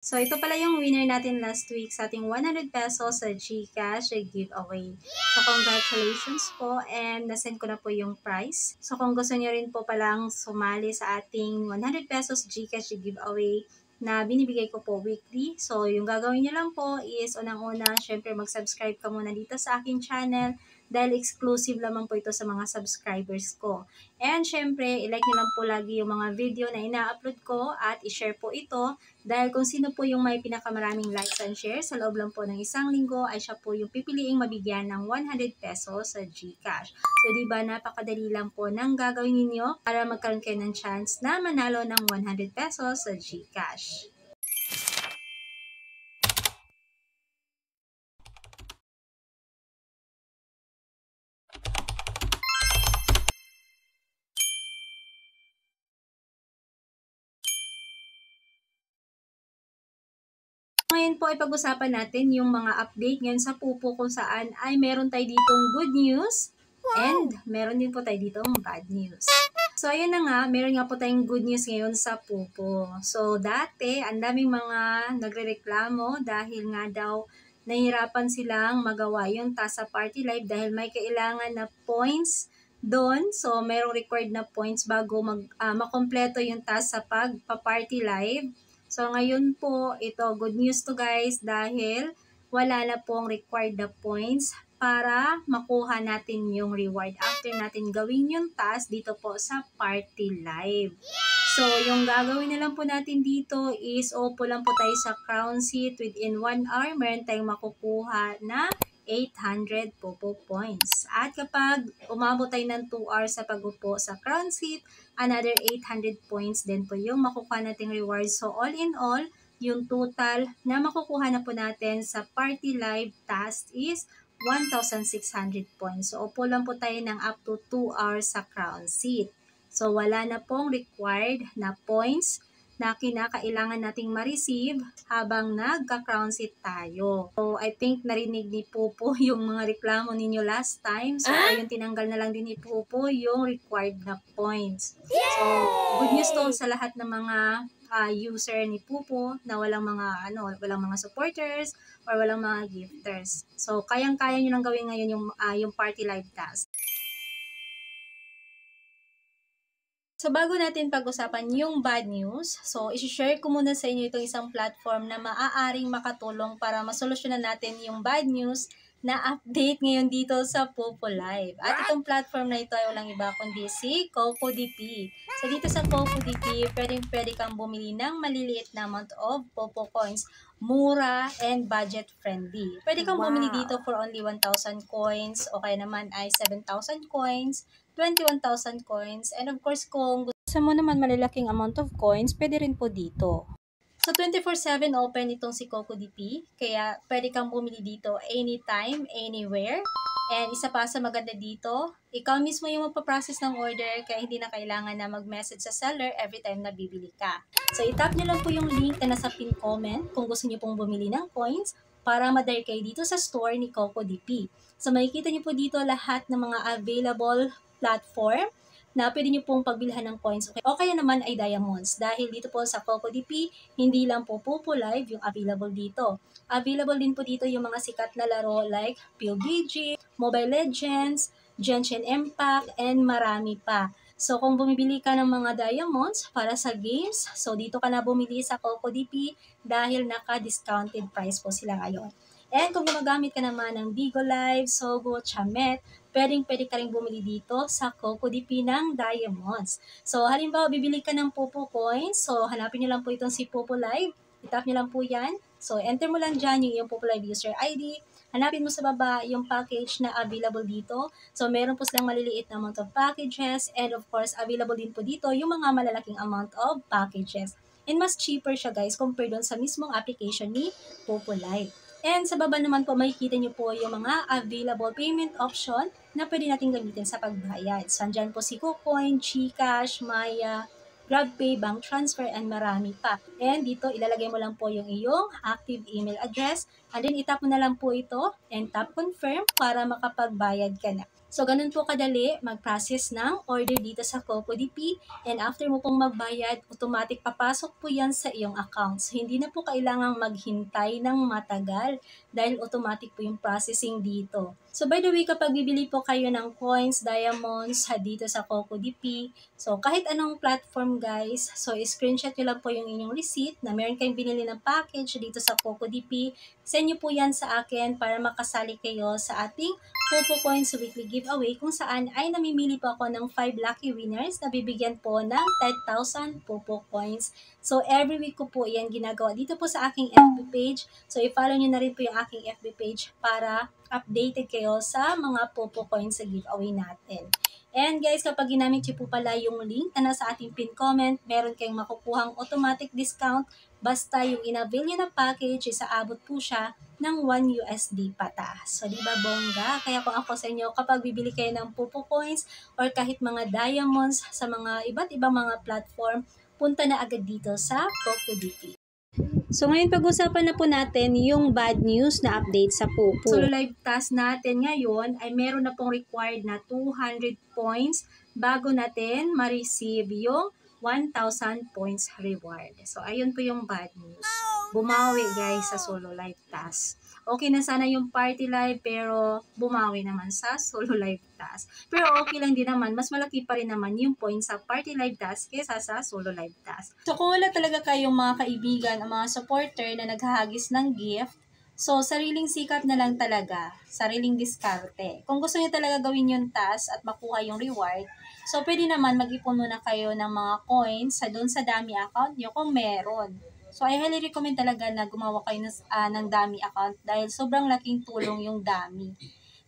So, ito pala yung winner natin last week sa ating 100 pesos sa GCash giveaway. So, congratulations po and nasend ko na po yung prize. So, kung gusto niyo rin po palang sumali sa ating 100 pesos GCash giveaway na binibigay ko po weekly. So, yung gagawin niyo lang po is unang-una, syempre mag-subscribe ka muna dito sa aking channel dahil exclusive lamang po ito sa mga subscribers ko. And syempre, ilike nyo lang po lagi yung mga video na ina-upload ko at i-share po ito dahil kung sino po yung may pinakamaraming likes and shares sa loob lang po ng isang linggo ay siya po yung pipiliing mabigyan ng 100 pesos sa GCash. So, diba napakadali lang po ng gagawin ninyo para magkaroon kayo ng chance na manalo ng 100 pesos sa GCash. Ngayon po ay pag-usapan natin yung mga update ngayon sa Pupo kung saan ay meron tayo ditong good news and meron din po tayo ditong bad news. So, ayun na nga, meron nga po tayong good news ngayon sa Pupo. So, dati, ang daming mga nagrereklamo dahil nga daw nahihirapan silang magawa yung TASA Party Live dahil may kailangan na points doon. So, merong required na points bago makompleto yung TASA pag-party live. So, ngayon po, ito, good news to guys dahil wala na pong required na points para makuha natin yung reward after natin gawin yung task dito po sa party live. So, yung gagawin na lang po natin dito is upo lang po tayo sa crown seat within 1 hour. Meron tayong makukuha na 800 Pupo points. At kapag umabot tayo ng 2 hours sa pag-upo sa crown seat, another 800 points din po yung makukuha nating reward. So, all in all, yung total na makukuha na po natin sa party live task is 1,600 points. So, upo lang po tayo ng up to 2 hours sa crown seat. So, wala na pong required na points na kinakailangan nating ma-receive habang nagka-crown seat tayo. So, I think narinig ni Pupo yung mga reklamo ninyo last time. So, ayun, tinanggal na lang din ni Pupo yung required na points. So, good news to sa lahat ng mga user ni Pupo na walang mga supporters or walang mga gifters. So, kayang-kaya nyo lang gawin ngayon yung party live task. So, bago natin pag-usapan yung bad news, so, isi-share ko muna sa inyo itong isang platform na maaaring makatulong para masolusyonan natin yung bad news na update ngayon dito sa Pupo Live. At itong platform na ito ay walang iba kundi si CocoDP. So, dito sa CocoDP, pwede kang bumili ng maliliit na amount of Pupo coins. Mura and budget friendly. Pwede kang bumili dito for only 1,000 coins o kaya naman ay 7,000 coins, 21,000 coins, and of course kung gusto mo naman malalaking amount of coins, pwede rin po dito. So, 24/7 open itong si CocoDP, kaya pwede kang bumili dito anytime, anywhere. And isa pa sa maganda dito, ikaw mismo yung magpa-process ng order, kaya hindi na kailangan na mag-message sa seller every time na bibili ka. So, itap nyo lang po yung link na nasa pin comment kung gusto nyo pong bumili ng coins para ma-dare kayo dito sa store ni CocoDP. So, makikita nyo po dito lahat ng mga available platform na pwede nyo pong pagbilhan ng coins o kaya naman ay diamonds. Dahil dito po sa CocoDP, hindi lang po Pupo Live yung available dito. Available din po dito yung mga sikat na laro like PUBG, Mobile Legends, Genshin Impact, and marami pa. So, kung bumibili ka ng mga diamonds para sa games, so dito ka na bumili sa CocoDP dahil naka-discounted price po sila ngayon. And kung gumagamit ka naman ng Bigo Live, Sogo, Chamet, pwede ka rin bumili dito sa CocoDP ng diamonds. So, halimbawa, bibili ka ng Pupo coins. So, hanapin nyo lang po itong si Pupo Live. Itap nyo lang po yan. So, enter mo lang dyan yung Pupo Live user ID. Hanapin mo sa baba yung package na available dito. So, meron po silang maliliit na amount of packages. And of course, available din po dito yung mga malalaking amount of packages. And mas cheaper siya guys compared doon sa mismong application ni Pupo Live. And sa baba naman po, makikita nyo po yung mga available payment option na pwede natin gamitin sa pagbayad. So, andyan po si KuCoin, GCash, Maya, GrabPay, bank transfer, and marami pa. And dito, ilalagay mo lang po yung iyong active email address. And then, itap mo na lang po ito and tap confirm para makapagbayad ka na. So, ganun po kadali mag-process ng order dito sa CocoDP, and after mo pong magbayad, automatic papasok po yan sa iyong account. So, hindi na po kailangang maghintay ng matagal dahil automatic po yung processing dito. So, by the way, kapag bibili po kayo ng coins, diamonds, dito sa CocoDP, so kahit anong platform guys, so screenshot nyo lang po yung inyong receipt na meron kayong binili ng package dito sa CocoDP, send nyo po yan sa akin para makasali kayo sa ating Popo Coins Weekly Giveaway kung saan ay namimili po ako ng 5 lucky winners na bibigyan po ng 10,000 Popo Coins. So, every week ko po yan ginagawa dito po sa aking FB page. So, i-follow nyo na rin po yung aking FB page para updated kayo sa mga Popo Coins sa giveaway natin. And guys, kapag ginamit nyo po pala yung link na nasa ating pin comment, meron kayong makukuhang automatic discount basta yung in-avail nyo na package, isaabot po siya ng 1 USD pataas. So, di ba bongga? Kaya kung ako sa inyo, kapag bibili kayo ng Popo Coins or kahit mga diamonds sa mga iba't ibang mga platform, punta na agad dito sa CocoDP. So, ngayon pag-usapan na po natin yung bad news na update sa Popo. So, live task natin ngayon ay meron na pong required na 200 points bago natin ma-receive yung 1,000 points reward. So, ayun po yung bad news. Bumawi guys sa solo live task. Okay na sana yung party live pero bumawi naman sa solo live task. Pero okay lang din naman, mas malaki pa rin naman yung points sa party live task kaysa sa solo live task. So kung wala talaga kayong mga kaibigan o mga supporter na naghahagis ng gift, so sariling sikap na lang talaga, sariling diskarte. Kung gusto niyo talaga gawin yung task at makuha yung reward, so pwede naman mag-ipon muna kayo ng mga coins sa doon sa dummy account niyo kung meron. So, I highly recommend talaga na gumawa kayo ng dummy account dahil sobrang laking tulong yung dummy.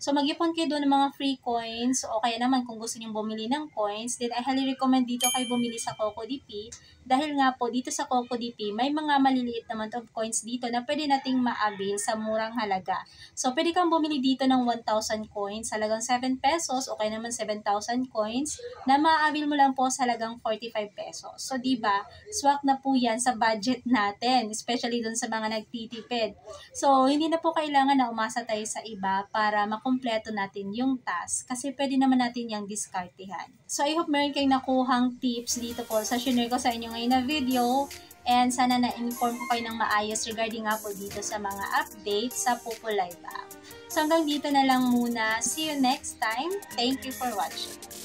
So, mag-ipon kayo doon ng mga free coins o kaya naman kung gusto niyo bumili ng coins, then I highly recommend dito kayo bumili sa CocoDP dahil nga po dito sa CocoDP may mga maliliit naman of coins dito na pwede nating ma-avail sa murang halaga. So, pwede kang bumili dito ng 1,000 coins, halagang 7 pesos o kaya naman 7,000 coins na ma-avail mo lang po sa halagang 45 pesos. So, diba, swak na po yan sa budget natin, especially dun sa mga nagtitipid. So, hindi na po kailangan na umasa tayo sa iba para makumpleto natin yung task kasi pwede naman natin yung diskartehan. So, I hope meron kayong nakuhang tips dito po sa share ko sa inyo ngayon na video. And sana na-inform ko kayo ng maayos regarding nga po dito sa mga updates sa Popo Live app. So hanggang dito na lang muna. See you next time. Thank you for watching.